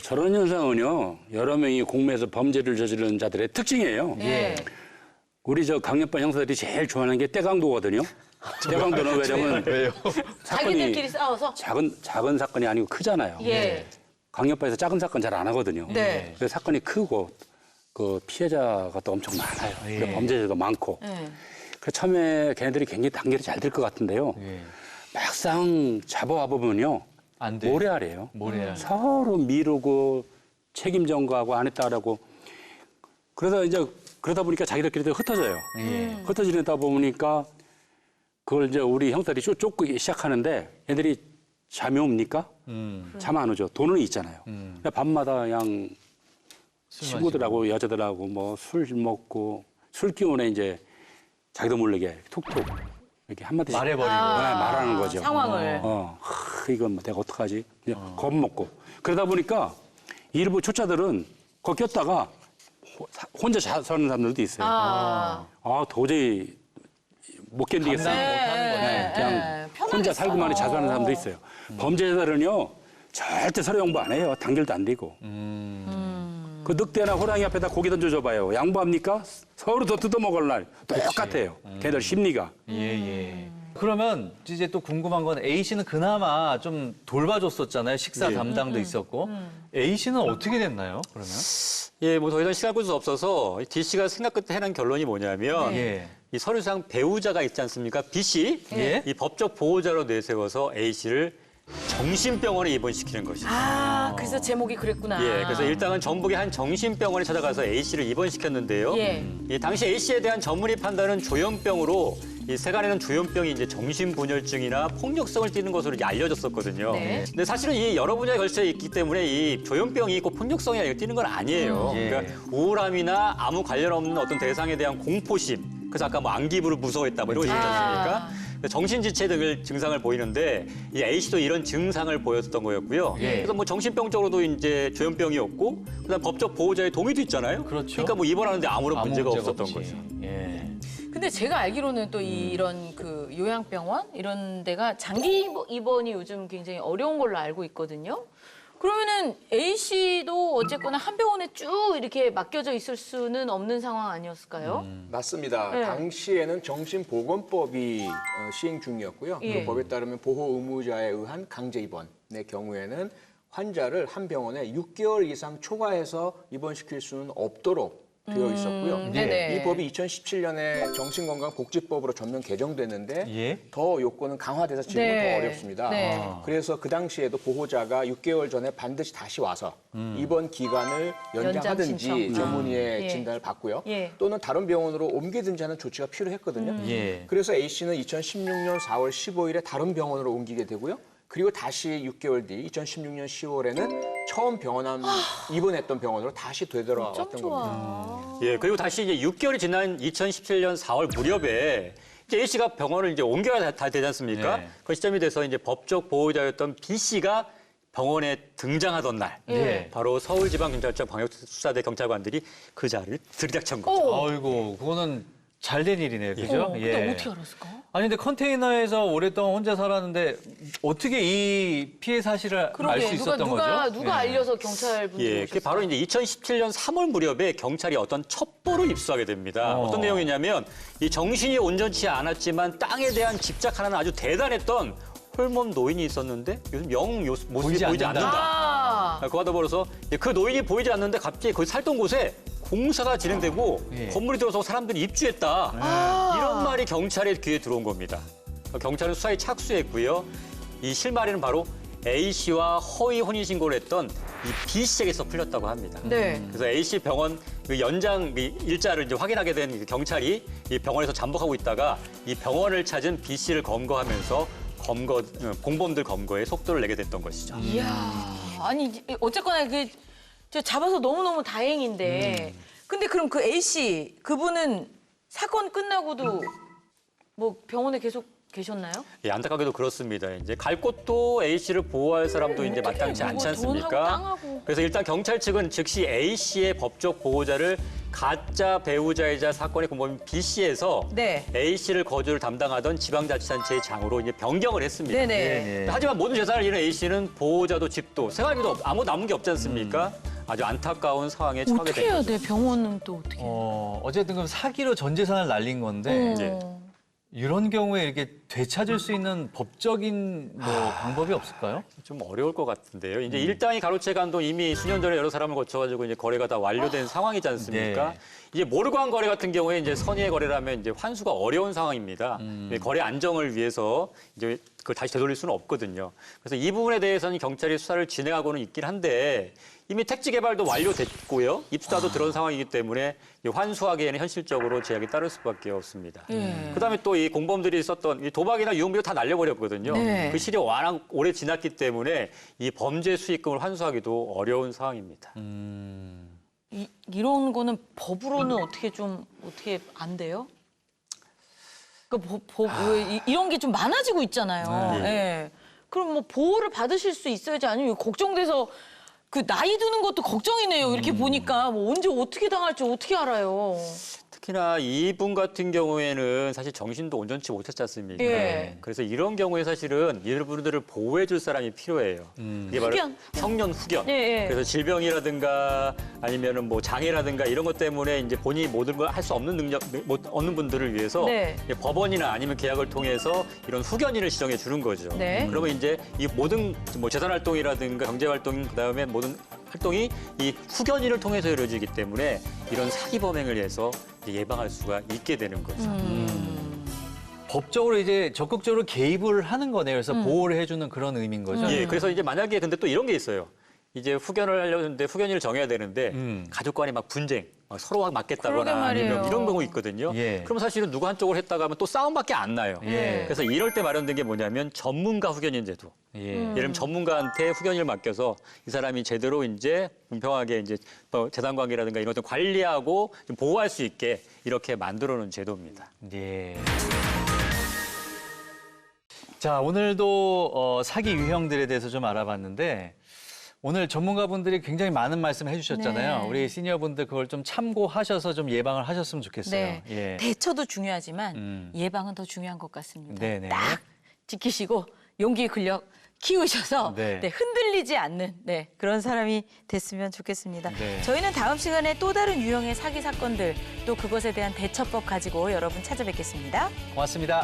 저런 현상은요 여러 명이 공모해서 범죄를 저지르는 자들의 특징이에요. 예. 우리 강력반 형사들이 제일 좋아하는 게 떼강도거든요. 떼강도는 왜냐면 왜요? 자기들끼리 싸워서? 작은 사건이 아니고 크잖아요. 예. 강력반에서 작은 사건 잘 안 하거든요. 네. 그래서 사건이 크고 그 피해자가 또 엄청 많아요. 그리고 범죄자도 많고. 예. 그래서 처음에 걔네들이 굉장히 단결이 잘 될 것 같은데요. 예. 막상 잡아와 보면요. 안 돼. 모래알이에요. 모래알. 서로 미루고 책임 전가하고 안 했다라고. 그러다 보니까 자기들끼리도 흩어져요. 흩어지다 보니까 그걸 이제 우리 형사들이 쫓기 시작하는데 애들이 잠이 옵니까? 잠 안 오죠. 돈은 있잖아요. 그러니까 밤마다 그냥 친구들하고 여자들하고 뭐 술 먹고 술 기운에 이제 자기도 모르게 툭툭 이렇게 한마디씩 말해버리고. 말하는 거죠. 상황을. 이건 뭐 내가 어떡하지? 그냥 겁먹고. 그러다 보니까 일부 초짜들은 거기 꼈다가 혼자 사는 사람들도 있어요. 도저히 못 견디겠어요. 그냥 혼자 살기만 해 자수하는 사람도 있어요. 범죄자들은요 절대 서로 양보 안 해요. 단결도 안 되고. 그 늑대나 호랑이 앞에다 고기 던져줘봐요. 양보합니까? 서로 더 뜯어먹을 날 똑같아요. 걔들 심리가. 예. 그러면 이제 또 궁금한 건 A 씨는 그나마 좀 돌봐줬었잖아요. 식사 담당도 있었고. A 씨는 어떻게 됐나요? 그러면? 예, 뭐 더 이상 시간 끌 수 없어서 D 씨가 생각 끝에 해낸 결론이 뭐냐면 예. 이 서류상 배우자가 있지 않습니까? B 씨, 예. 이 법적 보호자로 내세워서 A 씨를 정신병원에 입원시키는 것이죠. 그래서 제목이 그랬구나. 예, 그래서 일당은 전북의 한 정신병원에 찾아가서 A 씨를 입원시켰는데요. 예. 이 당시 A 씨에 대한 전문의 판단은 조현병으로 이 세간에는 조현병이 이제 정신분열증이나 폭력성을 띠는 것으로 이제 알려졌었거든요. 네. 근데 사실은 이 여러 분야에 걸쳐 있기 때문에 이 조현병이 꼭 폭력성이 아니라 띠는 건 아니에요. 예. 그러니까 우울함이나 아무 관련 없는 어떤 대상에 대한 공포심. 그래서 아까 뭐 안기부를 무서워했다 뭐 이런 거 있지 않습니까? 정신지체 등을 증상을 보이는데 이 A 씨도 이런 증상을 보였던 거였고요. 그래서 뭐 정신병적으로도 이제 조현병이었고, 그다음 법적 보호자의 동의도 있잖아요. 그렇죠. 그러니까 뭐 입원하는데 아무런 아무 문제가 문제가 없었던 없지. 거죠. 예. 근데 제가 알기로는 또 이런 그 요양병원 이런 데가 장기 입원이 요즘 굉장히 어려운 걸로 알고 있거든요. 그러면은 A 씨도 어쨌거나 한 병원에 쭉 이렇게 맡겨져 있을 수는 없는 상황 아니었을까요? 맞습니다. 네. 당시에는 정신보건법이 시행 중이었고요. 예. 그 법에 따르면 보호 의무자에 의한 강제 입원의 경우에는 환자를 한 병원에 6개월 이상 초과해서 입원시킬 수는 없도록 되어 있었고요. 네네. 이 법이 2017년에 정신건강복지법으로 전면 개정됐는데 예. 더 요건은 강화돼서 지금은 네. 더 어렵습니다. 네. 그래서 그 당시에도 보호자가 6개월 전에 반드시 다시 와서 입원 기간을 연장 연장하든지 신청. 전문의의 예. 진단을 받고요. 예. 또는 다른 병원으로 옮기든지 하는 조치가 필요했거든요. 예. 그래서 A 씨는 2016년 4월 15일에 다른 병원으로 옮기게 되고요. 그리고 다시 6개월 뒤 2016년 10월에는 처음 입원했던 병원으로 다시 좀 되돌아왔던 겁니다. 좋아. 예, 그리고 다시 이제 6개월이 지난 2017년 4월 무렵에 이제 A 씨가 병원을 이제 옮겨야 다 되지 않습니까? 네. 그 시점이 돼서 이제 법적 보호자였던 B 씨가 병원에 등장하던 날, 예. 바로 서울지방경찰청 방역수사대 경찰관들이 그 자리를 들이닥친 거죠. 아이고, 그거는 잘 된 일이네요. 그죠? 근데 어떻게 알았을까? 아니, 근데 컨테이너에서 오랫동안 혼자 살았는데 어떻게 이 피해 사실을 알 수 그러게 있었던 누가 거죠? 누가 알려서 경찰분들이 예, 그게 바로 이제 2017년 3월 무렵에 경찰이 어떤 첩보를 입수하게 됩니다. 어떤 내용이냐면 이 정신이 온전치 않았지만 땅에 대한 집착 하나는 아주 대단했던 홀몸 노인이 있었는데 요즘 모습이 보이지 않는다. 아, 그와 더불어서 그 노인이 보이지 않는데 갑자기 그 살던 곳에 공사가 진행되고 예. 건물이 들어서 사람들이 입주했다. 이런 말이 경찰의 귀에 들어온 겁니다. 경찰은 수사에 착수했고요. 이 실마리는 바로 A 씨와 허위 혼인신고를 했던 이 B 씨에게서 풀렸다고 합니다. 네. 그래서 A 씨 병원 그 연장 일자를 이제 확인하게 된 경찰이 이 병원에서 잠복하고 있다가 이 병원을 찾은 B 씨를 검거하면서 공범들 검거에 속도를 내게 됐던 것이죠. 이야, 아니 어쨌거나 저 잡아서 너무너무 다행인데, 근데 그럼 그 A 씨 그분은 사건 끝나고도 뭐 병원에 계속 계셨나요? 예, 안타깝게도 그렇습니다. 이제 갈 곳도 A 씨를 보호할 사람도 이제 마땅치 않지 뭐 않습니까? 돈하고 땅하고. 그래서 일단 경찰 측은 즉시 A 씨의 법적 보호자를 가짜 배우자이자 사건의 공범인 B 씨에서 네. A 씨를 거주를 담당하던 지방자치단체의 장으로 이제 변경을 했습니다. 네네. 하지만 모든 재산을 잃은 A 씨는 보호자도 집도 생활비도 아무 남은 게 없지 않습니까? 아주 안타까운 상황에 처하게 어떻게 된 해야 거죠. 돼? 병원은 또 어떻게? 어쨌든 그럼 사기로 전 재산을 날린 건데 예. 이런 경우에 이렇게 되찾을 수 있는 법적인 뭐 방법이 없을까요? 좀 어려울 것 같은데요. 이제 일당이 가로채간 돈 이미 수년 전에 여러 사람을 거쳐가지고 이제 거래가 다 완료된 상황이지 않습니까? 네. 이제 모르고 한 거래 같은 경우에 이제 선의의 거래라면 이제 환수가 어려운 상황입니다. 거래 안정을 위해서 이제 그걸 다시 되돌릴 수는 없거든요. 그래서 이 부분에 대해서는 경찰이 수사를 진행하고는 있긴 한데 이미 택지 개발도 완료됐고요. 입수자도 들어온 상황이기 때문에 환수하기에는 현실적으로 제약이 따를 수밖에 없습니다. 그다음에 또 이 공범들이 썼던 이 도박이나 유흥비도 다 날려버렸거든요. 네. 그 시력이 워낙 오래 지났기 때문에 이 범죄 수익금을 환수하기도 어려운 상황입니다. 이런 거는 법으로는 어떻게 안 돼요? 그러니까 왜 이런 게 좀 많아지고 있잖아요. 예. 그럼 뭐 보호를 받으실 수 있어야지, 아니면 걱정돼서 그 나이 드는 것도 걱정이네요. 이렇게 보니까 뭐 언제 어떻게 당할지 어떻게 알아요. 특히나 이분 같은 경우에는 사실 정신도 온전치 못했지 않습니까? 예. 그래서 이런 경우에 사실은 이분들을 보호해 줄 사람이 필요해요. 그게 바로 후견. 청년 후견. 예, 예. 그래서 질병이라든가 아니면은 뭐 장애라든가 이런 것 때문에 이제 본인이 모든 걸 할 수 없는 능력 못 얻는 분들을 위해서 네. 이제 법원이나 아니면 계약을 통해서 이런 후견인을 지정해 주는 거죠. 네. 그러면 이제 이 모든 뭐 재산 활동이라든가 경제 활동 그다음에 모든 활동이 이 후견인을 통해서 이루어지기 때문에 이런 사기 범행을 해서 예방할 수가 있게 되는 거죠. 법적으로 이제 적극적으로 개입을 하는 거네요. 그래서 보호를 해주는 그런 의미인 거죠. 예, 그래서 이제 만약에 근데 또 이런 게 있어요. 이제 후견을 하려고 하는데 후견인을 정해야 되는데 가족 간에 막 분쟁, 막 서로 그러게 맞겠다거나 말이에요. 아니면 이런 경우 있거든요. 예. 그럼 사실은 누구 한쪽을 했다가 하면 또 싸움밖에 안 나요. 예. 그래서 이럴 때 마련된 게 뭐냐면 전문가 후견인 제도. 예. 예를 들면 전문가한테 후견인을 맡겨서 이 사람이 제대로 이제 공평하게 이제 재산 관계라든가 이런 것들 관리하고 좀 보호할 수 있게 이렇게 만들어 놓은 제도입니다. 예. 자, 오늘도 사기 유형들에 대해서 좀 알아봤는데 오늘 전문가분들이 굉장히 많은 말씀 해주셨잖아요. 네. 우리 시니어분들 그걸 좀 참고하셔서 좀 예방을 하셨으면 좋겠어요. 네. 예. 대처도 중요하지만 예방은 더 중요한 것 같습니다. 네네. 딱 지키시고 용기 근력 키우셔서 네. 네, 흔들리지 않는 네, 그런 사람이 됐으면 좋겠습니다. 네. 저희는 다음 시간에 또 다른 유형의 사기 사건들 또 그것에 대한 대처법 가지고 여러분 찾아뵙겠습니다. 고맙습니다.